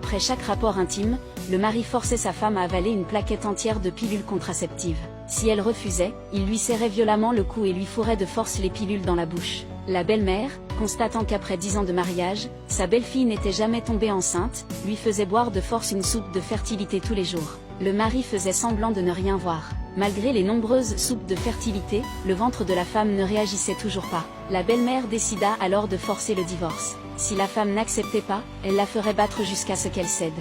Après chaque rapport intime, le mari forçait sa femme à avaler une plaquette entière de pilules contraceptives. Si elle refusait, il lui serrait violemment le cou et lui fourrait de force les pilules dans la bouche. La belle-mère, constatant qu'après 10 ans de mariage, sa belle-fille n'était jamais tombée enceinte, lui faisait boire de force une soupe de fertilité tous les jours. Le mari faisait semblant de ne rien voir. Malgré les nombreuses soupes de fertilité, le ventre de la femme ne réagissait toujours pas. La belle-mère décida alors de forcer le divorce. Si la femme n'acceptait pas, elle la ferait battre jusqu'à ce qu'elle cède.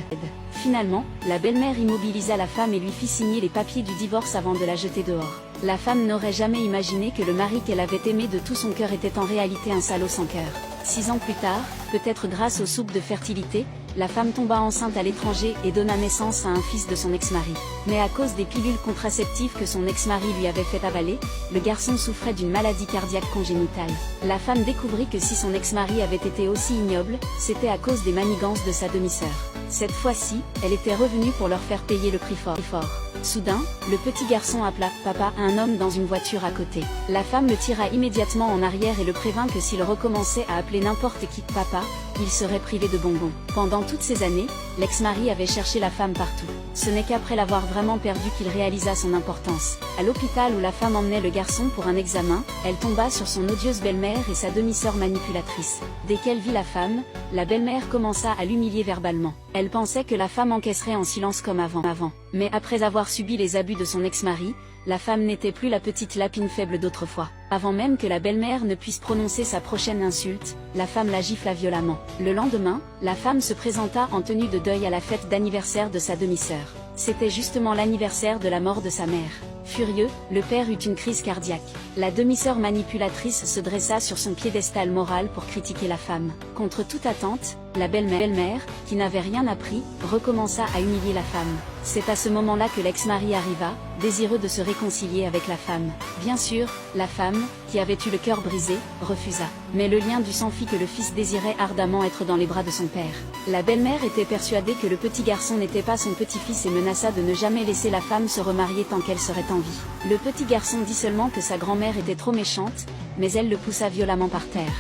Finalement, la belle-mère immobilisa la femme et lui fit signer les papiers du divorce avant de la jeter dehors. La femme n'aurait jamais imaginé que le mari qu'elle avait aimé de tout son cœur était en réalité un salaud sans cœur. 6 ans plus tard, peut-être grâce aux soupes de fertilité, la femme tomba enceinte à l'étranger et donna naissance à un fils de son ex-mari. Mais à cause des pilules contraceptives que son ex-mari lui avait fait avaler, le garçon souffrait d'une maladie cardiaque congénitale. La femme découvrit que si son ex-mari avait été aussi ignoble, c'était à cause des manigances de sa demi-sœur. Cette fois-ci, elle était revenue pour leur faire payer le prix fort. Soudain, le petit garçon appela « Papa » à un homme dans une voiture à côté. La femme le tira immédiatement en arrière et le prévint que s'il recommençait à appeler n'importe qui « Papa », il serait privé de bonbons. Pendant toutes ces années, l'ex-mari avait cherché la femme partout. Ce n'est qu'après l'avoir vraiment perdue qu'il réalisa son importance. À l'hôpital où la femme emmenait le garçon pour un examen, elle tomba sur son odieuse belle-mère et sa demi-sœur manipulatrice. Dès qu'elle vit la femme, la belle-mère commença à l'humilier verbalement. Elle pensait que la femme encaisserait en silence comme avant. Mais après avoir subi les abus de son ex-mari, la femme n'était plus la petite lapine faible d'autrefois. Avant même que la belle-mère ne puisse prononcer sa prochaine insulte, la femme la gifla violemment. Le lendemain, la femme se présenta en tenue de deuil à la fête d'anniversaire de sa demi-sœur. C'était justement l'anniversaire de la mort de sa mère. Furieux, le père eut une crise cardiaque. La demi-sœur manipulatrice se dressa sur son piédestal moral pour critiquer la femme. Contre toute attente, la belle-mère, qui n'avait rien appris, recommença à humilier la femme. C'est à ce moment-là que l'ex-mari arriva, désireux de se réconcilier avec la femme. Bien sûr, la femme, qui avait eu le cœur brisé, refusa. Mais le lien du sang fit que le fils désirait ardemment être dans les bras de son père. La belle-mère était persuadée que le petit garçon n'était pas son petit-fils et menaça de ne jamais laisser la femme se remarier tant qu'elle serait en vie. Le petit garçon dit seulement que sa grand-mère était trop méchante, mais elle le poussa violemment par terre.